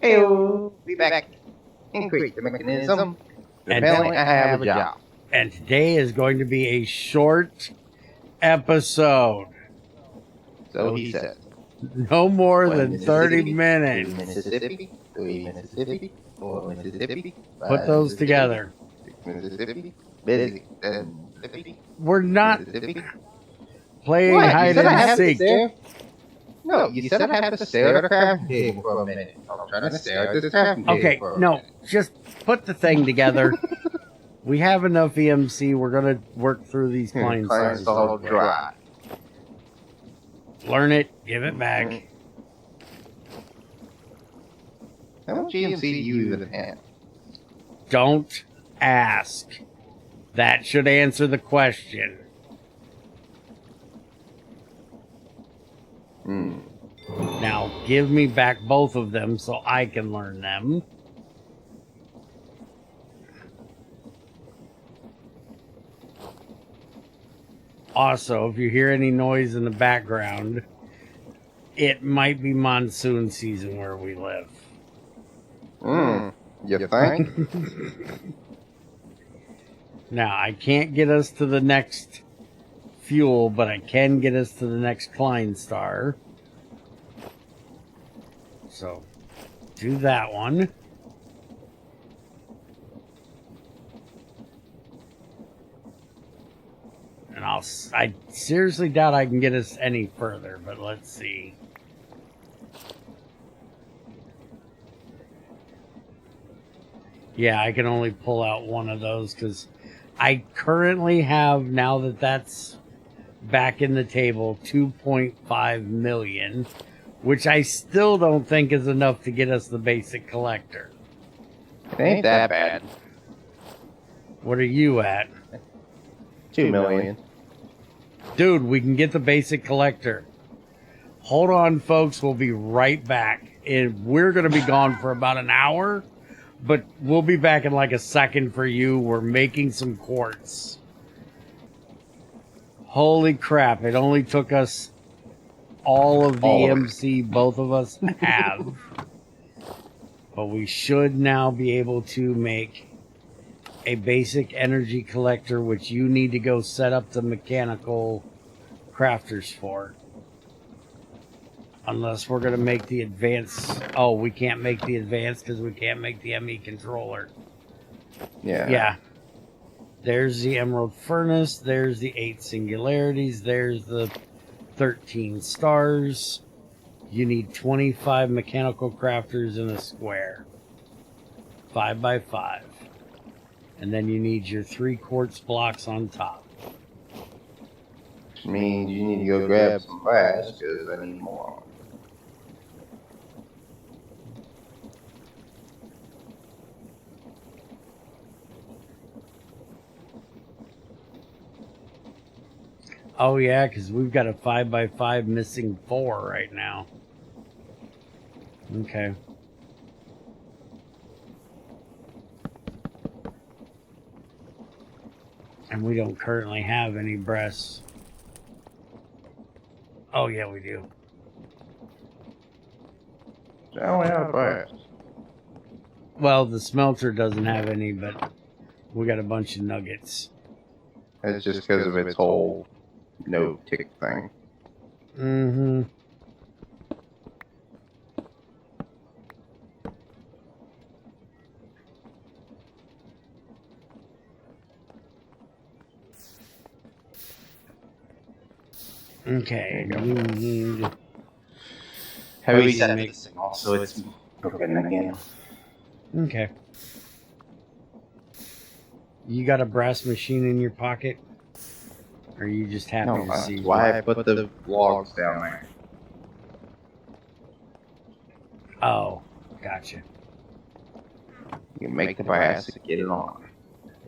Hey, be back. Increase the mechanism. Apparently, I have a job. And today is going to be a short episode. So he said. No more than 30 minutes. Mississippi, 3 Mississippi, 4 Mississippi. Put those together. 6 Mississippi, busy. 7 Mississippi. We're not Mississippi. playing hide and seek. No, you said I have to stare at a crafting table for a minute. I'm trying to stare at this crafting table. Okay, no, just put the thing together. We have enough EMC. We're going to work through these plain stars. All dry. Learn it, give it back. How much EMC do you even have? Don't ask. That should answer the question. Now, give me back both of them so I can learn them. Also, if you hear any noise in the background, it might be monsoon season where we live. You think? Now, I can't get us to the next fuel, but I can get us to the next Klein star. So, do that one. And I seriously doubt I can get us any further, but let's see. Yeah, I can only pull out one of those because I currently have, now that that's back in the table, 2.5 million, which I still don't think is enough to get us the basic collector. It ain't that bad. What are you at? 2 million. Dude, we can get the basic collector. Hold on, folks. We'll be right back. And we're going to be gone for about an hour, but we'll be back in like a second for you. We're making some quartz. Holy crap. It only took us all of the EMC both of us have. But we should now be able to make a basic energy collector, which you need to go set up the mechanical crafters for. Unless we're going to make the advanced. Oh, we can't make the advanced because we can't make the ME controller. Yeah. There's the Emerald Furnace. There's the 8 Singularities. There's the 13 stars. You need 25 mechanical crafters in a square. 5 by 5. And then you need your 3 quartz blocks on top. Which means you need to go grab some brass because I need more. Oh yeah, because we've got a 5 by 5 missing 4 right now. Okay. And we don't currently have any breasts. Oh, yeah, we do. I only have brass. Well, the smelter doesn't have any, but we got a bunch of nuggets. It's just because of its whole no tick thing. Mm-hmm. Okay, we need... Have we reset this thing off so it's broken again? Okay. You got a brass machine in your pocket? Or are you just happy to see? Why I put the logs down there? Oh, gotcha. You can make the brass to get it on.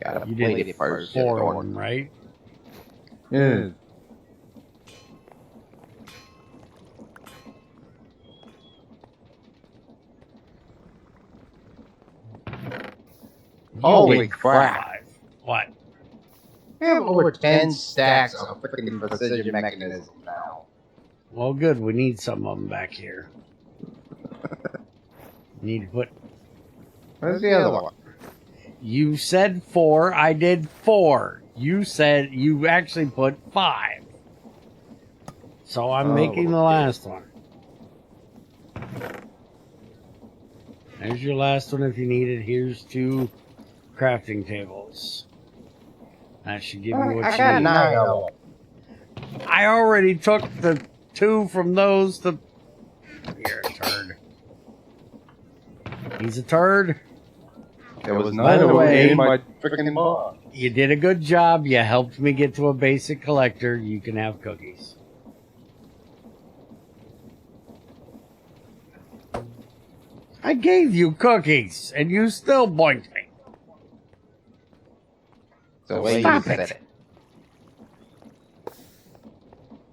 Gotta You plate did it first. 4 of them, right? Yeah. Holy crap. What? We have over 10 stacks of freaking precision mechanism now. Well, good. We need some of them back here. You need to put... Where's the other one? You said 4. I did 4. You said you actually put 5. So I'm making the last one. There's your last one if you need it. Here's 2 crafting tables. That should give you what you need. I already took the 2 from those to... You're a turd. He's a turd. There was By the way, in my freaking box. You did a good job. You helped me get to a basic collector. You can have cookies. I gave you cookies, and you still boinked me. The way Stop you it. said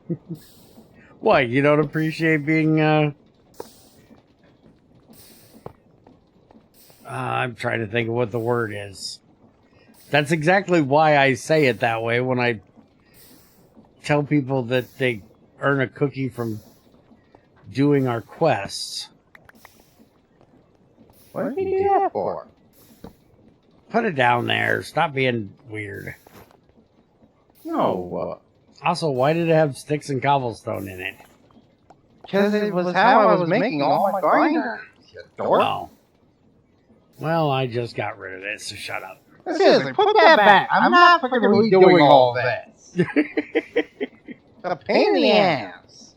it. What, you don't appreciate being, I'm trying to think of what the word is. That's exactly why I say it that way when I tell people that they earn a cookie from doing our quests. What did you do that for? Put it down there. Stop being weird. No. Also, why did it have sticks and cobblestone in it? Because it was how I was making all my grinders. Oh. Well, I just got rid of it, so shut up. Seriously, put that back. I'm not fucking redoing all this. A pain in the ass.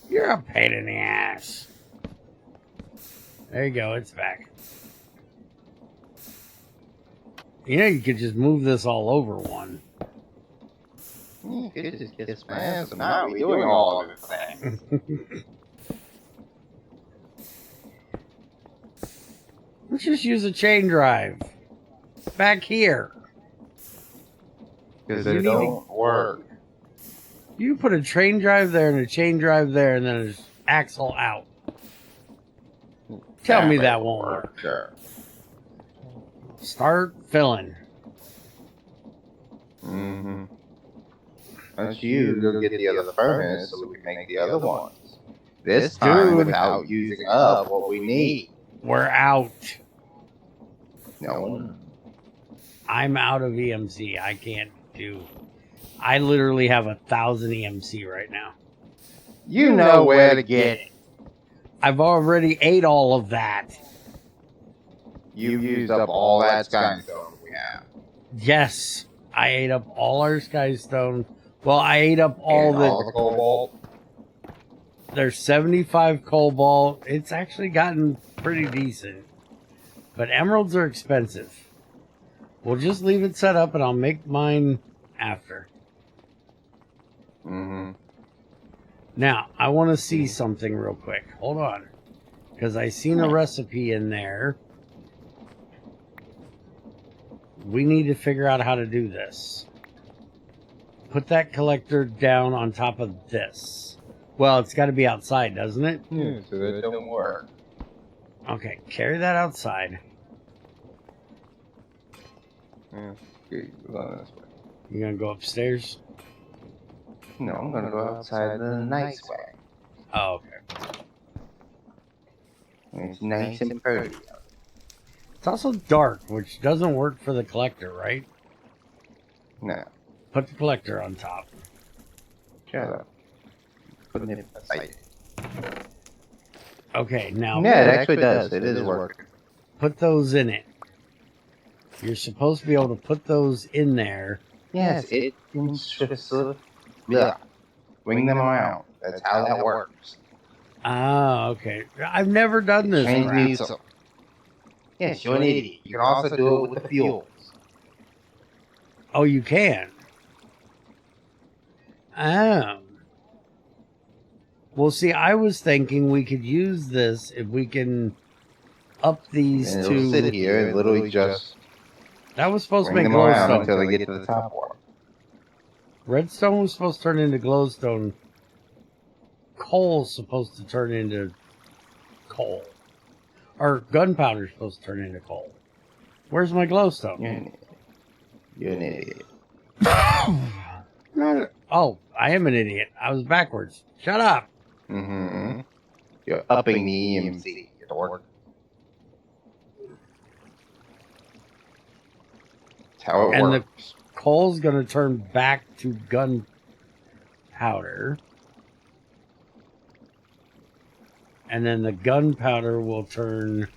You're a pain in the ass. There you go, it's back. You know, you could just move this all over one. You could just kiss my ass. I'm not redoing all of this. Let's just use a chain drive. Back here. Because they don't work. You put a chain drive there and a chain drive there and then an axle out. Tell me that won't work. Sure. Start filling. Mm-hmm. Once you go get the other furnace so we can make the other ones. This time without using up what we need. We're out. No. I'm out of EMC. I can't do... I literally have 1,000 EMC right now. You know where to get it. I've already ate all of that. You used up all that skystone we have. Yes. I ate up all our skystone. Well, I ate up all the cobalt. There's 75 cobalt. It's actually gotten pretty decent. But emeralds are expensive. We'll just leave it set up and I'll make mine after. Mm-hmm. Now, I want to see something real quick. Hold on. Because I seen a recipe in there. We need to figure out how to do this. Put that collector down on top of this. Well, it's got to be outside, doesn't it? Yeah, so that don't work. Okay, carry that outside. Yeah, okay, go this way. You gonna go upstairs? No, I'm gonna go outside the nice way. Oh, okay. It's nice and pretty. It's also dark, which doesn't work for the collector, right? No. Put the collector on top. Shut up. Putting it beside. Okay, now... Yeah, it actually does. It is working. Put those in it. You're supposed to be able to put those in there. Yes, it can just wing them around. That's how that works. Ah, okay. I've never done this. Yes, you're an idiot. You can also do it with the fuels. Oh, you can? Well, see, I was thinking we could use this if we can up these and to... sit here and literally just... That was supposed to bring make them around glowstone. until they get to the top one. Redstone was supposed to turn into glowstone. Coal's supposed to turn into coal. Or gunpowder's supposed to turn into coal. Where's my glowstone? You're an idiot. Oh, I am an idiot. I was backwards. Shut up. Mm-hmm. You're upping the EMC, you dork. how it works. The coal's going to turn back to gunpowder. And then the gunpowder will turn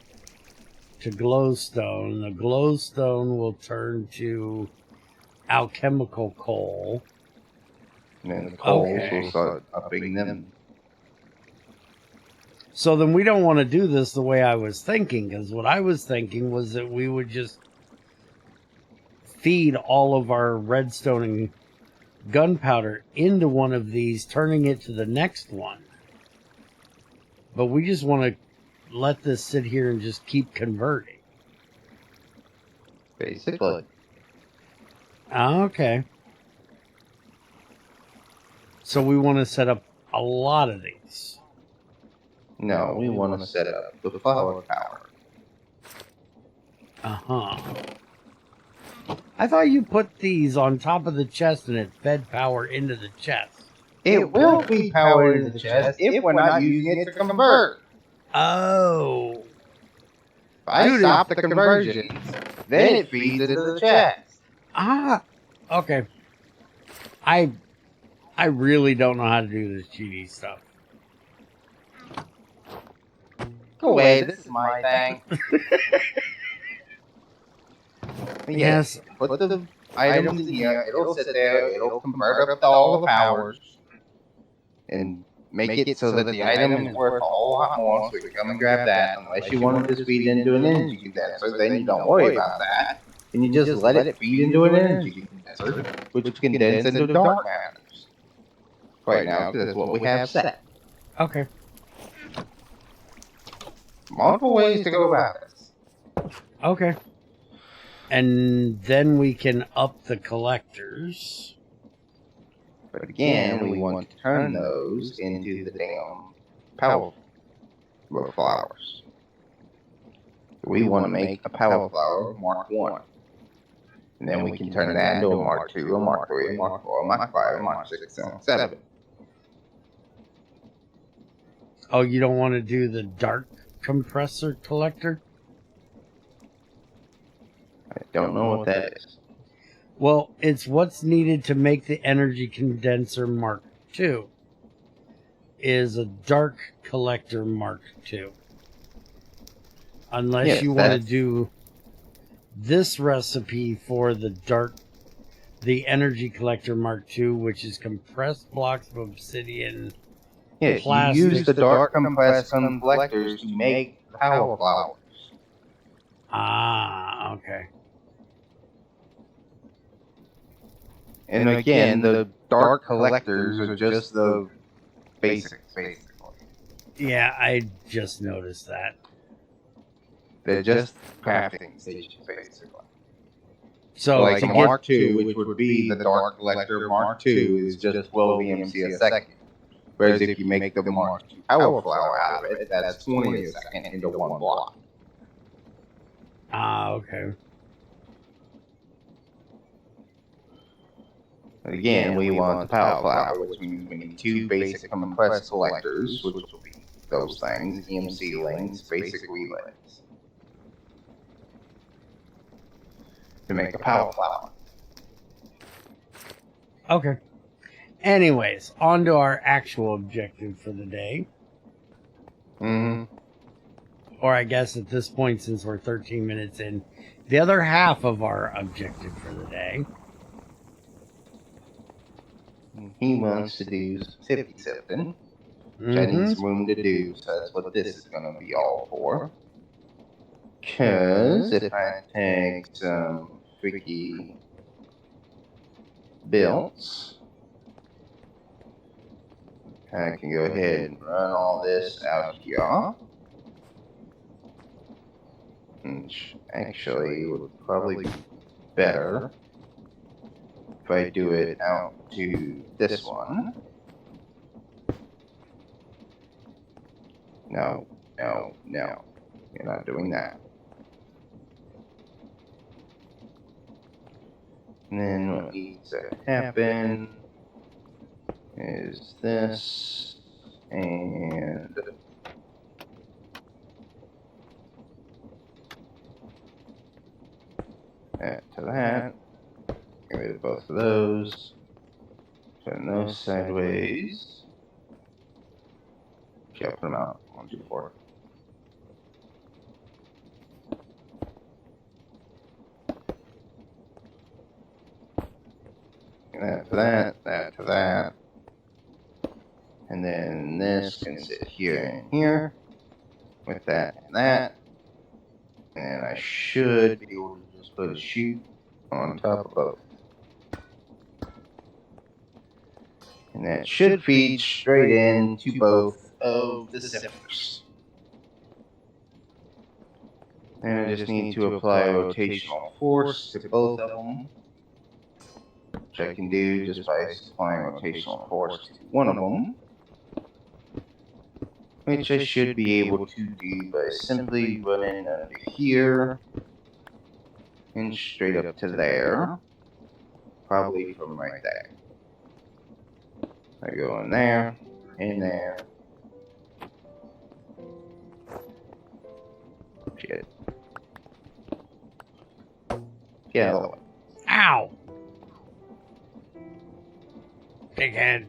to glowstone. The glowstone will turn to alchemical coal. And then the coals will start upping them. So then we don't want to do this the way I was thinking, because what I was thinking was that we would just feed all of our redstone and gunpowder into one of these, turning it to the next one. But we just want to let this sit here and just keep converting. Basically. Okay. So we want to set up a lot of these. No, we want to set up the flower power. Uh-huh. I thought you put these on top of the chest and it fed power into the chest. It will feed power into the chest if we're not using it to convert. Oh. If I stop the conversions, then it feeds into the chest. Ah. Okay. I really don't know how to do this cheaty stuff. Go away, this is my thing. Yes. Put the items in here, it'll sit there, it'll convert up to all the powers, and make it so that the item is worth a whole lot more, so we can come and grab that, unless you want to just feed into an energy condenser, then you don't worry about that. And you just let it feed into an energy condenser, which condense into dark matters. Right now, because that's what we have set. Okay. Multiple ways to go about this. Okay. And then we can up the collectors. But again, we want to turn those into the damn power flowers. We want to make a power flower Mark 1. And then we can turn that into a Mark 2, a Mark 3, a Mark 4, a Mark 5, a Mark 6, and 7. Oh, you don't want to do the dark compressor collector? I don't know what that is. Well, it's what's needed to make the energy condenser Mark II. Is a dark collector Mark II. Unless you want to do this recipe for the energy collector Mark II, which is compressed blocks of obsidian. Yes, you use the dark compressed collectors to make power flowers. Ah, okay. And again, the dark collectors are just the basics, basically. Yeah, I just noticed that. They're just crafting stations, basically. So, like Mark II, which would be the dark collector, Mark II is just 12 EMC a second. Whereas if you make the Mark II power flower out of it, that's 20 a second into one block. Ah, okay. Again, we want the power flower, which means we need 2 basic compressed collectors, which will be those things, EMC links, basic relays, to make a power flower. Okay. Anyways, on to our actual objective for the day. Mm-hmm. Or I guess at this point, since we're 13 minutes in, the other half of our objective for the day. He wants to do 50 something, which I need some room to do, so that's what this is going to be all for. Because if I take some freaky builds, I can go ahead and run all this out here. Which actually would probably be better if I do it out to this one. No, no, no. You're not doing that. And then what needs to happen is this, and that to that. Get both of those. Turn those sideways. Okay, I'll put them out. 1, 2, 4. That to that, that to that. And then this can sit here and here with that and that. And I should be able to just put a chute on top of both. And that should feed straight into both of the sifters. And I just need to apply rotational force to both of them, which I can do just by applying rotational force to one of them, which I should be able to do by simply running under here and straight up to there, probably from right there. I go in there, in there. Shit. Get out of the way. Ow! Dickhead.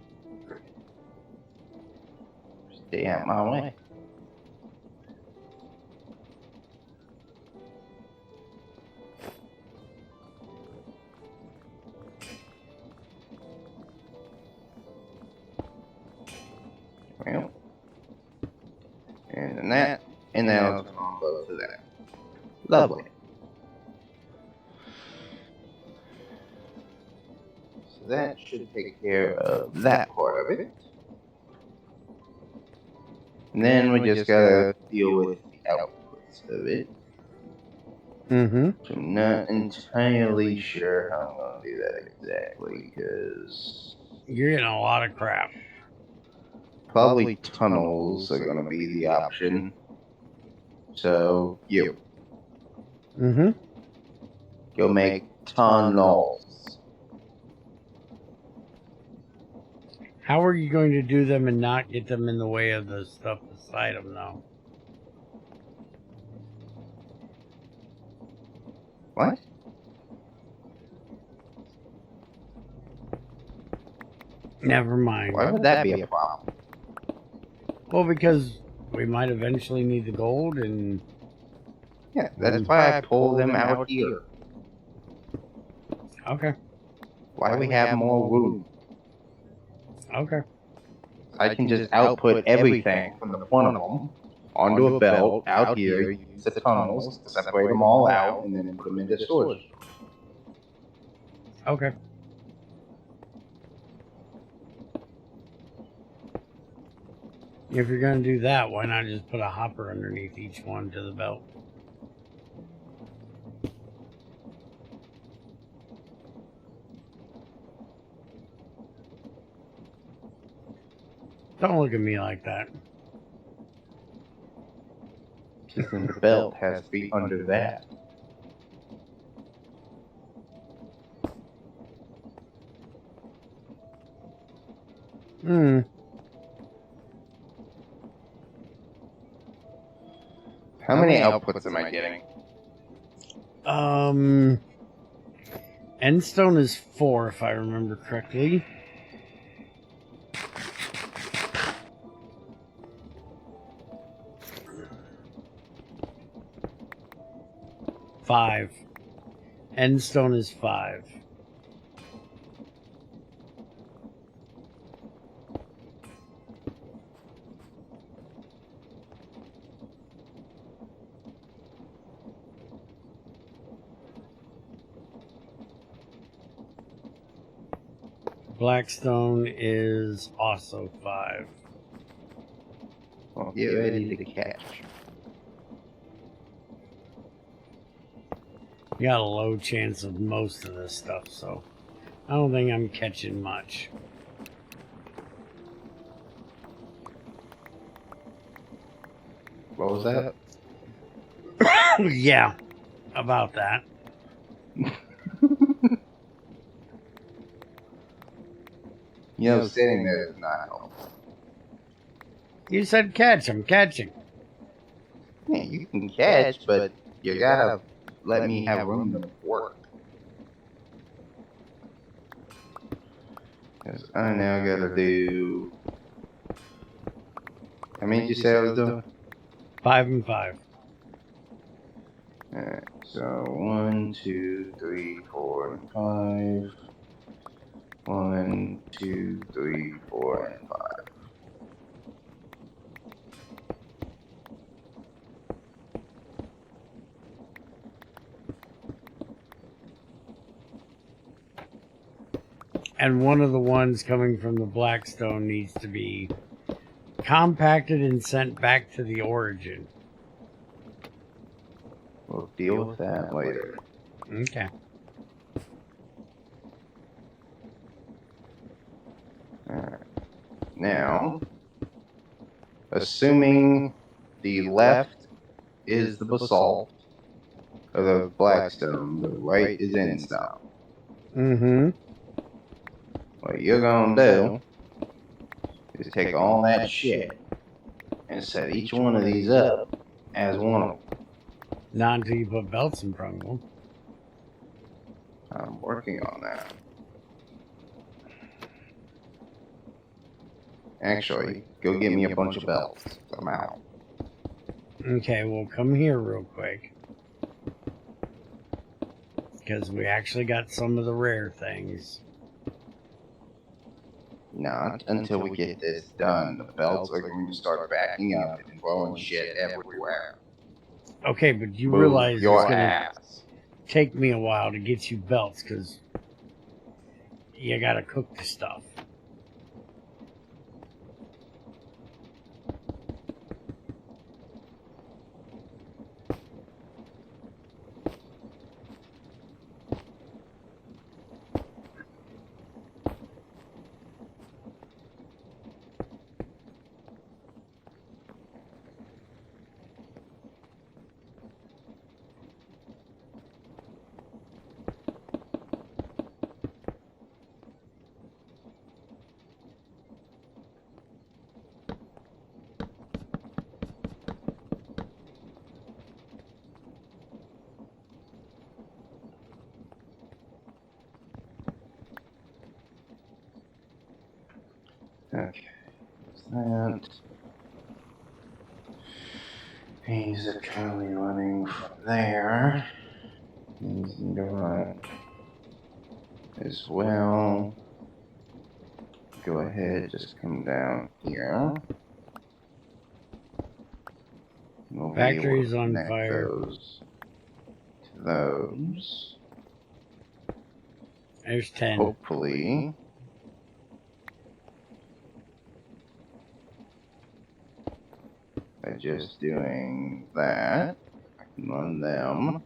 Stay out my way. Well, and then that, and then I'll turn on both of that. Lovely. So that should take care of that part of it. And then we just gotta deal with the outputs of it. Mm-hmm. So I'm not entirely sure how I'm gonna do that exactly, because You're getting a lot of crap. probably tunnels are gonna be the option. So you Mm-hmm. go make tunnels. How are you going to do them and not get them in the way of the stuff beside them, though? What? Never mind. Why would that be a problem? Well, because we might eventually need the gold, and Yeah, that's why I pull them out here. okay. Why we have more room. Okay. I can just output everything from the front of them onto a belt out here, use the tunnels to separate them all out, and then put them into storage. Okay. If you're going to do that, why not just put a hopper underneath each one to the belt? Don't look at me like that. Because then the belt has to be under that. Hmm. How many outputs am I getting? Endstone is 4, if I remember correctly. Five. Endstone is 5. Blackstone is also 5. Well, get ready to catch. You got a low chance of most of this stuff, so I don't think I'm catching much. What was that? Yeah, about that. You know, sitting there is not helpful. You said catch, I'm catching. Yeah, you can catch, but you gotta let me have room to work. Because I now gotta do. How many did you say I was doing? 5 and 5. Alright, so 1, 2, 3, 4, and 5. 1, 2, 3, 4, and 5. And one of the ones coming from the Blackstone needs to be compacted and sent back to the origin. We'll deal with that later. Okay. Alright. Now, assuming the left is the basalt of the Blackstone, the right is Endstone. Mm-hmm. What you're gonna do is take all that shit and set each one of these up as one of them. Not until you put belts in front of them. I'm working on that. Actually, go get me a bunch of belts. I'm out. Okay, well, come here real quick. Because we actually got some of the rare things. Not until we get this done. The belts are going to start backing up and throwing shit everywhere. Okay, but you Move realize it's your going to ass. take me a while to get you belts because you got to cook the stuff. Okay, that. These are currently running from there. These need to run as well. Go ahead, just come down here. We'll Factory's on connect fire. those to those. There's 10. Hopefully. By just doing that, I can run them.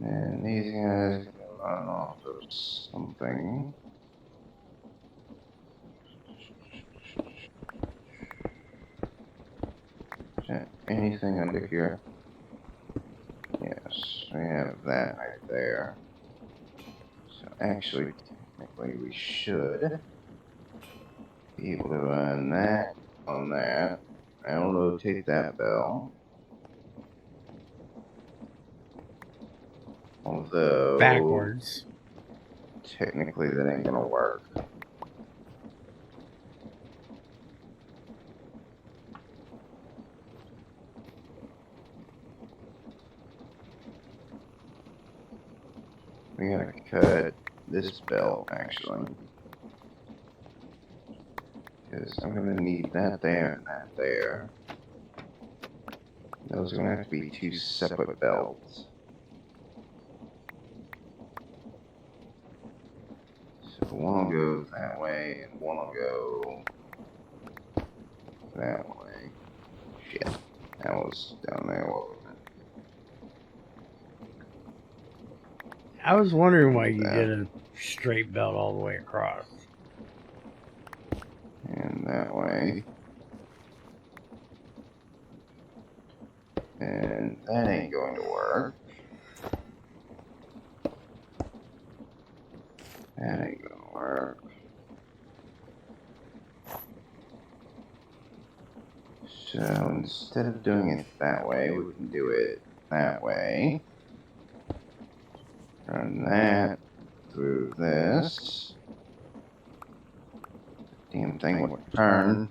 And these guys are gonna run off of something. Anything under here? Yes, we have that right there. So actually, technically, we should be able to run that on that. I'll rotate that bell. Although Backwards. technically that ain't gonna work. We gotta cut this belt actually. Because I'm gonna need that there and that there. Those are gonna have to be two separate belts. So one will go that way and one will go that way. Shit. That was down there, wasn't it? I was wondering why you did a straight belt all the way across. And that way. And that ain't going to work. That ain't gonna work. So instead of doing it that way, we can do it that way. Run that through this. Damn thing would turn.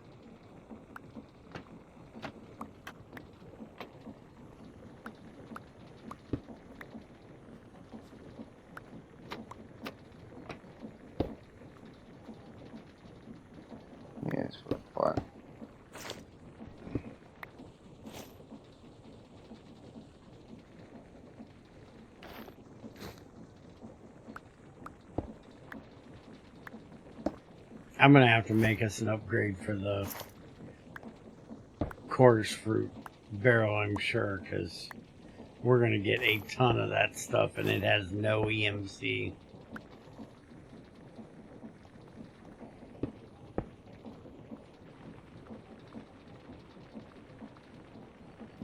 Yes, what? I'm gonna have to make us an upgrade for the coarse fruit barrel, I'm sure, because we're gonna get a ton of that stuff, and it has no EMC.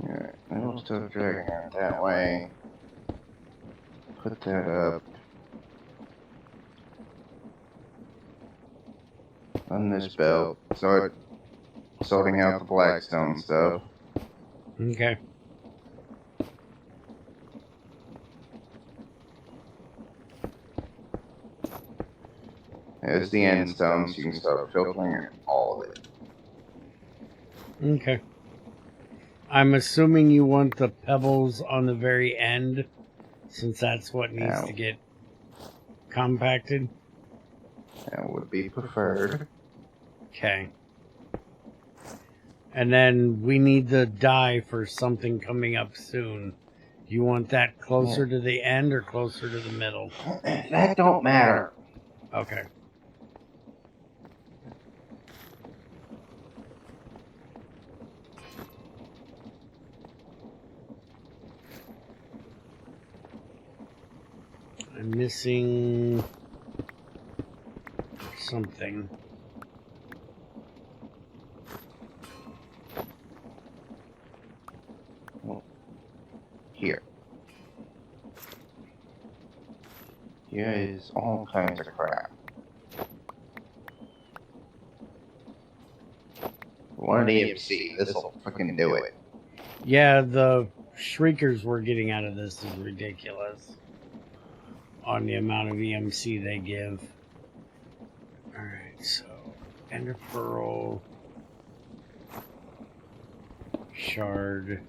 Yeah, it'll still dragging out that way. Put that up. On this belt. Start sorting out the Blackstone stuff. Okay. There's the Endstone, so you can start filtering all of it. Okay. I'm assuming you want the pebbles on the very end, since that's what needs to get compacted. That would be preferred. Okay. And then we need the dye for something coming up soon. You want that closer to the end or closer to the middle? That don't matter. Okay. I'm missing something. Here. Here is all kinds of crap. One EMC. This'll fucking do it. Yeah, the shriekers we're getting out of this is ridiculous on the amount of EMC they give. Alright, so Ender Pearl, Shard,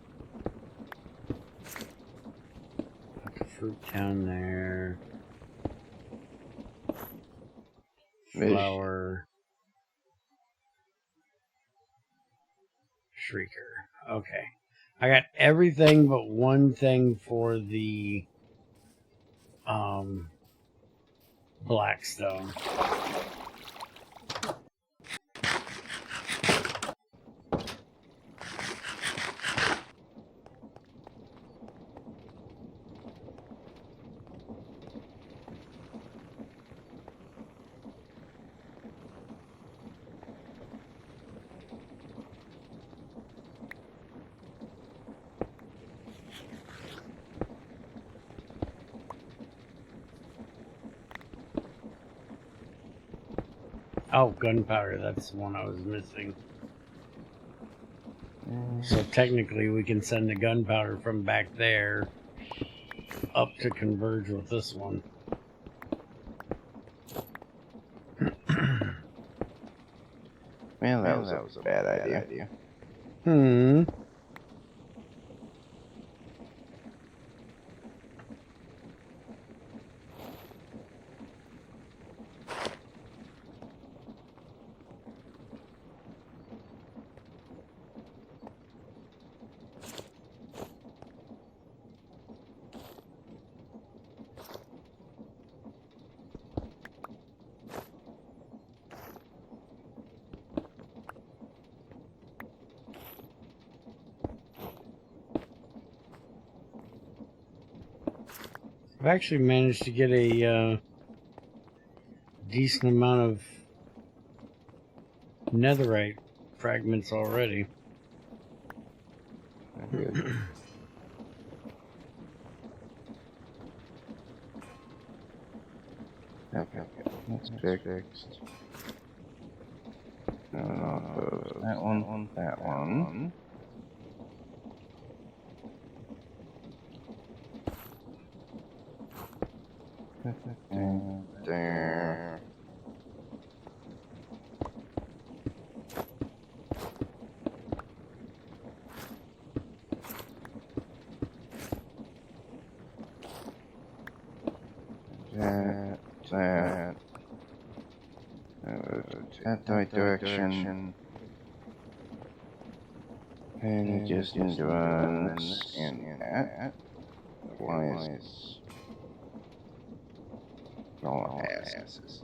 put the fruit down there, flower, Shrieker. Okay. I got everything but one thing for the Blackstone. Oh, gunpowder. That's the one I was missing. So technically we can send the gunpowder from back there up to converge with this one. Man, that was a bad idea. I've actually managed to get a decent amount of netherite fragments already. Good. Okay, that's fixed. No, that one, that one. that the right direction. And it just runs in that. Otherwise, all passes.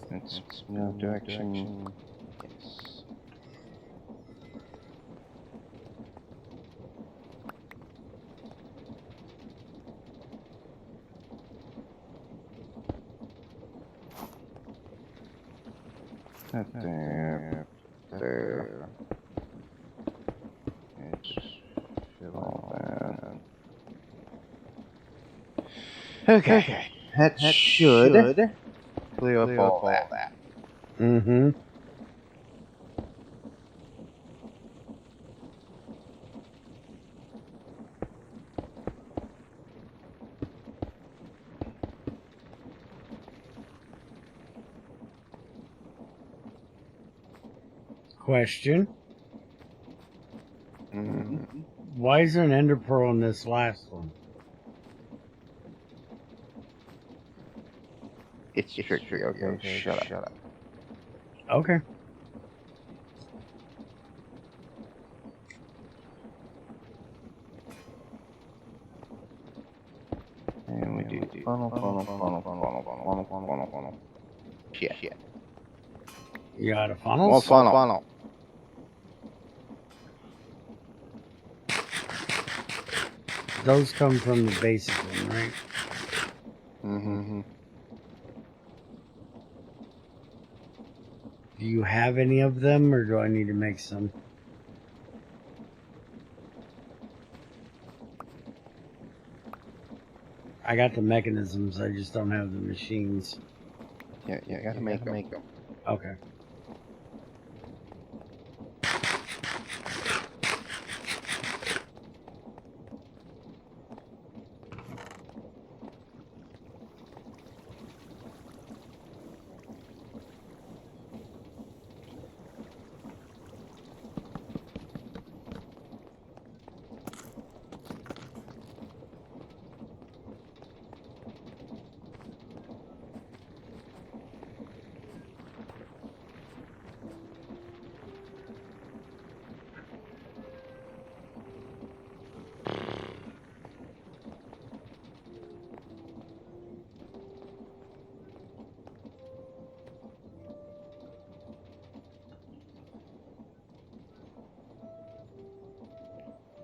That's no direction. Yes. Not there. There. It's all that. Okay. That should clear up all that. Mm-hmm. Question. Mm-hmm. Why is there an ender pearl in this last one? It's tricky, okay? Shut up. Okay. And we do funnel. Shit. You got a funnel? More funnel. Those come from the basic one, right? Mm-hmm. Do you have any of them, or do I need to make some? I got the mechanisms, I just don't have the machines. Yeah, you gotta make them. Okay.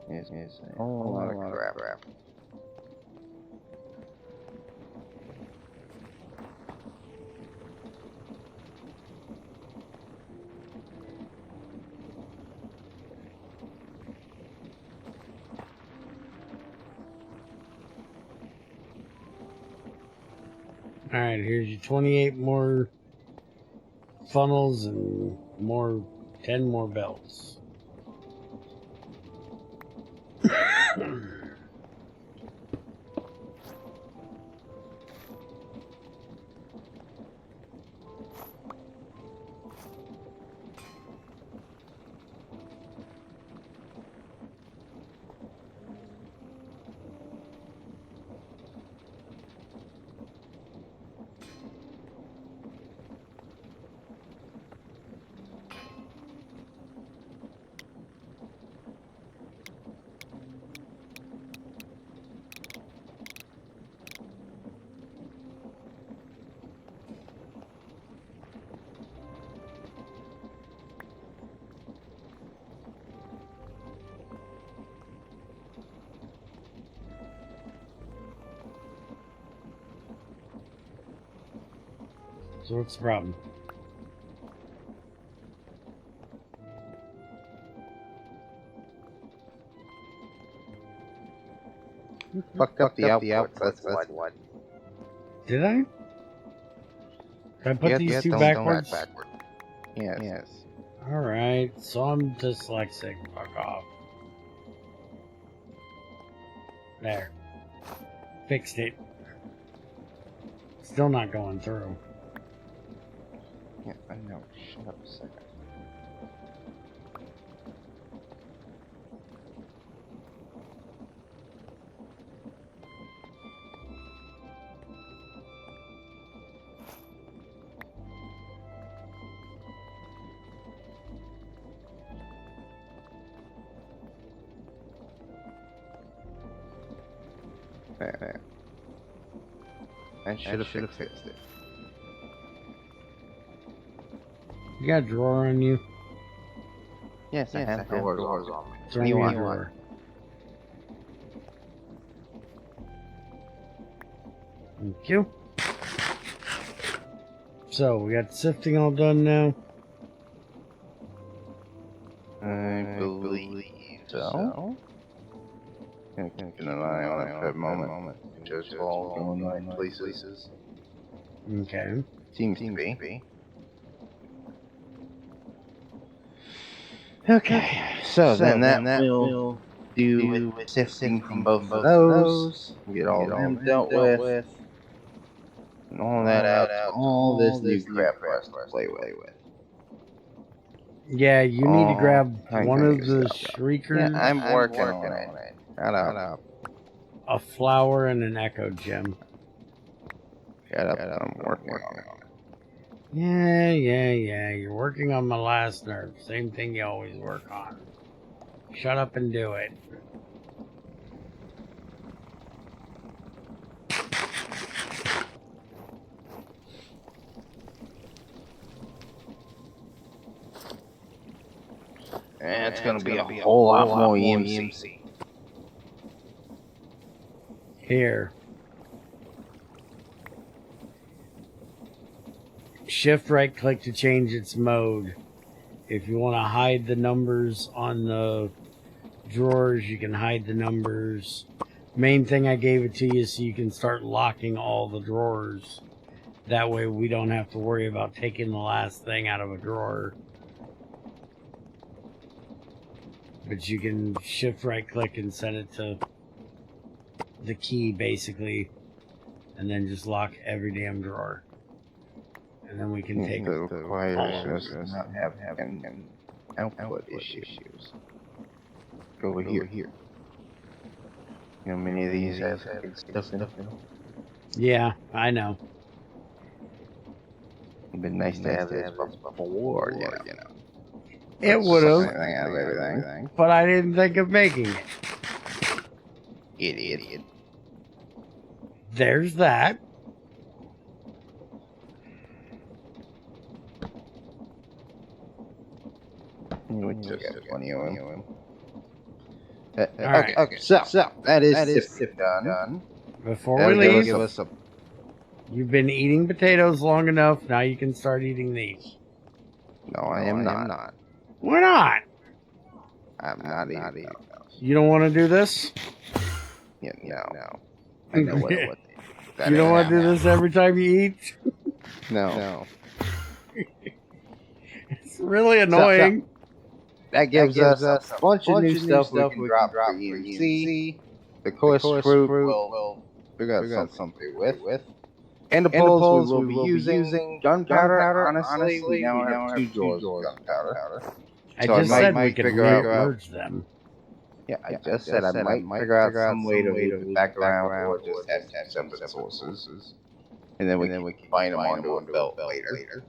Yes. A whole lot of crap. Alright, here's your 28 more funnels and 10 more bells. So what's the problem? Fucked up the outputs. That's what. Did I? Did I put these two backwards? Yes. Alright, so I'm dyslexic. Fuck off. There. Fixed it. Still not going through. Yeah, I know. Shut up a second. There. I should have fixed it. You got a drawer on you? Yes, I have drawers on me. Throw me a drawer. Thank you. So, we got sifting all done now? I believe so. Keep an eye on it for a moment. Just all going right places. Okay. Seems to be. Okay, so then that will do with sifting from both of those. Get all of them dealt with. And all that out to all this new crap for us to play with. Yeah, you need to grab one of the shriekers. Yeah, I'm working on it. Shut up. A flower and an echo gem. Shut up, I'm working on it. Yeah. You're working on my last nerve. Same thing you always work on. Shut up and do it. And it's going to be a whole lot more EMC. Here. Shift right click to change its mode. If you want to hide the numbers on the drawers, you can hide the numbers. Main thing I gave it to you so you can start locking all the drawers. That way we don't have to worry about taking the last thing out of a drawer. But you can shift right click and set it to the key basically. And then just lock every damn drawer. And then we can take the requires us not have output issues. Go over here. You know, many of these have stuff in them. Yeah, I know. It'd been nice to have this before, you know. It would have, everything. but I didn't think of making it. Idiot. There's that. We still got plenty of them. Okay. So that is sifting done. Before we leave, you've been eating potatoes long enough. Now you can start eating these. No, I am not. Why not? I'm not eating those. You don't want to do this? Yeah, no. I know what it was. You don't want to do this every time you eat? No. It's really annoying. That gives us a bunch of new stuff we can drop for EMC. The course fruit will figure out something with. And the poles we will be using. Gunpowder, honestly, we now have two drawers of gunpowder. I just said we could merge them. Yeah, I just said I might figure out some way to move it back around or just have separate sources. And then we can combine them onto a belt later.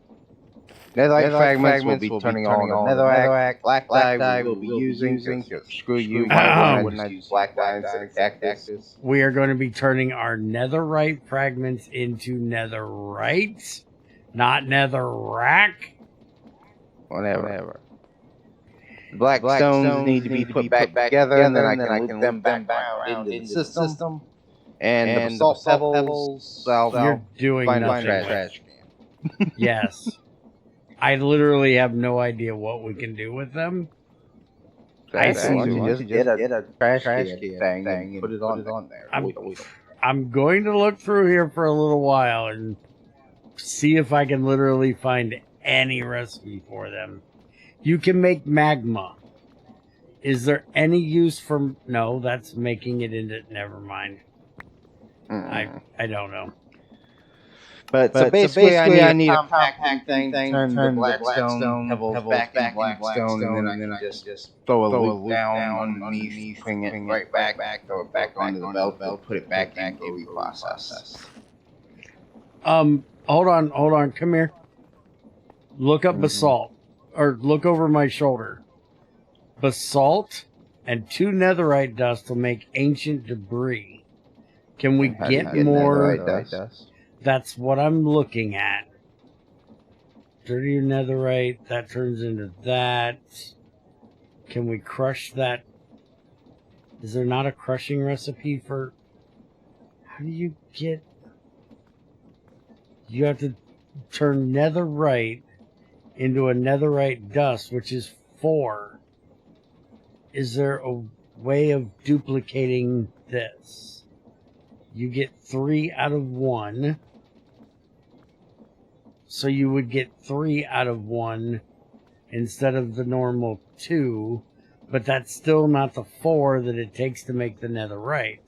Netherite fragments will be turning on netherrack. Black dye we'll be using. Screw you. Why wouldn't I use black dye instead of cactus? We are going to be turning our netherite fragments into netherite, not netherrack. Whatever. The black stones need to be put back together, and then I can loop them back around into the system. And the basalt pebbles, you're doing nothing. Trash can. Yes. I literally have no idea what we can do with them. I just get a trash can thing and put it on there. I'm going to look through here for a little while and see if I can literally find any recipe for them. You can make magma. Is there any use for... No, that's making it into... Never mind. I don't know. But so basically, I need a compacting thing to turn the Blackstone pebbles back in Blackstone, and then I can just throw a loop down underneath, bring it right back, throw it back onto the belt, put it back in, go reprocess. Hold on, come here. Look up basalt, or look over my shoulder. Basalt and 2 netherite dust will make ancient debris. Can we get more? Dust? That's what I'm looking at. Dirtier netherite, that turns into that. Can we crush that? Is there not a crushing recipe for... How do you get... You have to turn netherite into a netherite dust, which is 4. Is there a way of duplicating this? You get 3 out of 1. So you would get 3 out of 1 instead of the normal 2, but that's still not the 4 that it takes to make the netherite.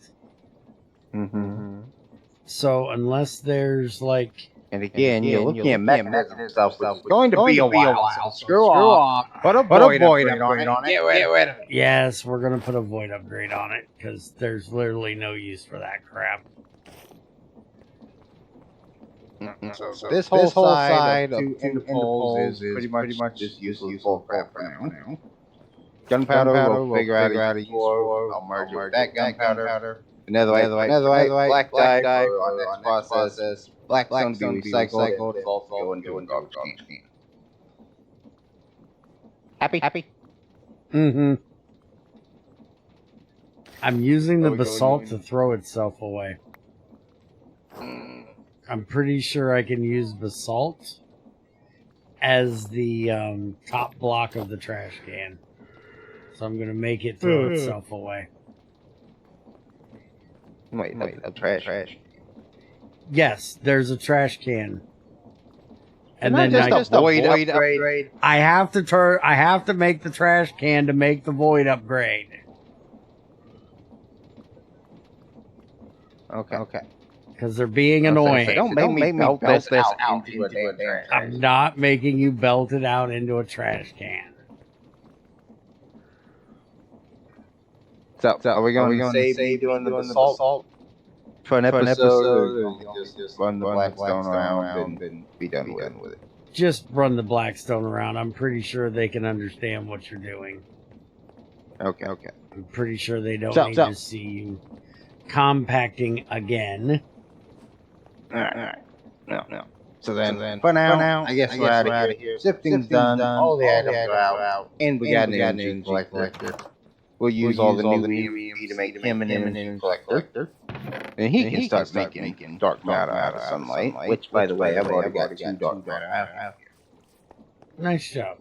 So unless there's like... And again, you're looking at mechanism stuff, which is going to be a while, so screw off. Put a void upgrade on it. Get rid of it. Yes, we're going to put a void upgrade on it, because there's literally no use for that crap. So this whole side of 2 ender poles is pretty much just useless bull crap for now. Gunpowder, we'll figure out a use for. I'll merge it with that gunpowder. Netherite, black dye for our next process. Blackstone to be recycled. And both go into a garbage can. Happy? Mm-hmm. I'm using the basalt to throw itself away. I'm pretty sure I can use basalt as the top block of the trash can. So I'm going to make it throw itself away. Wait, a trash? Yes, there's a trash can. And then just a void upgrade. I have to make the trash can to make the void upgrade. Okay. Because they're being annoying. Don't make me belt this out into a damn trash can. I'm not making you belt it out into a trash can. So are we going to save doing the basalt for an episode, or just run the Blackstone around and be done with it? Just run the Blackstone around. I'm pretty sure they can understand what you're doing. Okay. I'm pretty sure they don't need to see you compacting again. All right. No. So then, for now, I guess we're out of here. Sifting's done. All the items are out, and we got an energy collector. We'll use all the new EMP to make him an energy collector, and he can start making dark matter out of sunlight. Which, by the way, I've already got 2 dark matter out here. Nice job.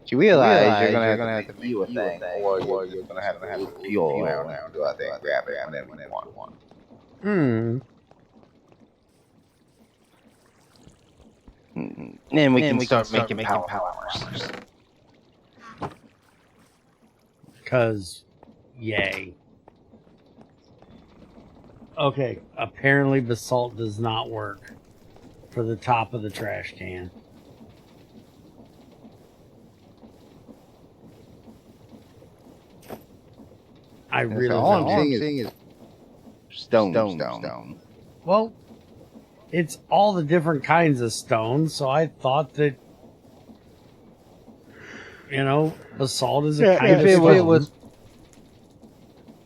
You realize you're gonna have to fuel a thing, or you're gonna have to fuel around and go out there and grab it whenever you want. Then we can start making powers. Because, yay. Okay, apparently basalt does not work for the top of the trash can. I really don't. All I'm seeing is stone. Well, it's all the different kinds of stone, so I thought that, basalt is a kind of stone.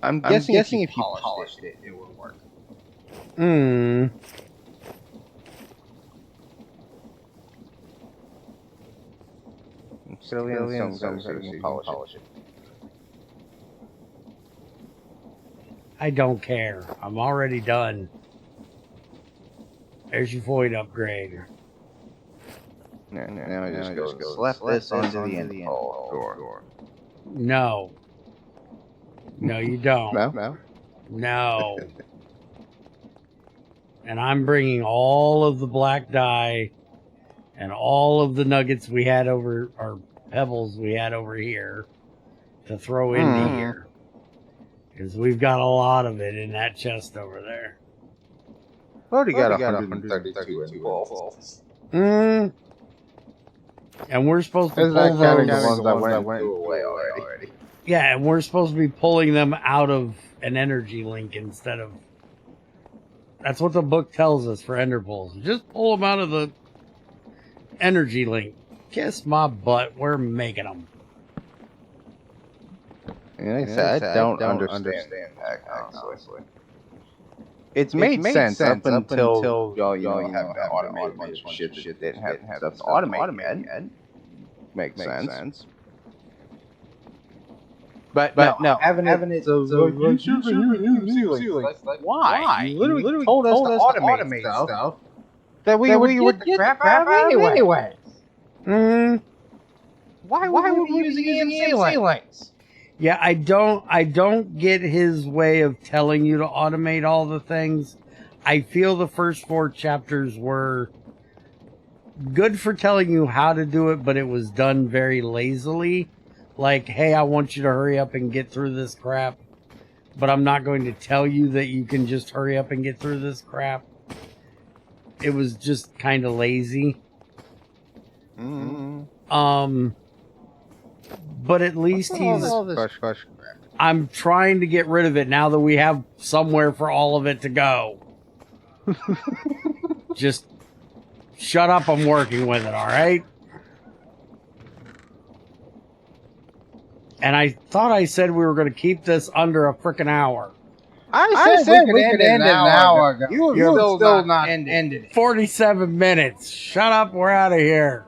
I'm guessing if you polished it, it would work. Polish it. I don't care. I'm already done. There's your void upgrade. Now I just go slap this onto the end door. No. No, you don't. No. And I'm bringing all of the black dye and all of the nuggets we had over, or pebbles we had over here, to throw into here. Because we've got a lot of it in that chest over there. Already got 132 impulse. And we're supposed to Is pull that counting the those. ones that went and threw away already? Yeah, and we're supposed to be pulling them out of an energy link instead of. That's what the book tells us for ender pulls. Just pull them out of the energy link. Kiss my butt. We're making them. Like I said, I don't understand that, honestly. It's made sense up until y'all have that automated bunch of shit that didn't have stuff to automate yet. Makes sense. But no, having it so you should use ceilings. Like, why? You literally told us to automate stuff that we would get the crap out of anyway. Why would we be using ceilings? Yeah, I don't get his way of telling you to automate all the things. I feel the first 4 chapters were good for telling you how to do it, but it was done very lazily. Like, hey, I want you to hurry up and get through this crap, but I'm not going to tell you that you can just hurry up and get through this crap. It was just kind of lazy. But at least he's... I'm trying to get rid of it now that we have somewhere for all of it to go. Just shut up, I'm working with it, alright? And I thought I said we were going to keep this under a frickin' hour. I said we could end it an hour ago. You're still not ended it. 47 minutes. Shut up, we're out of here.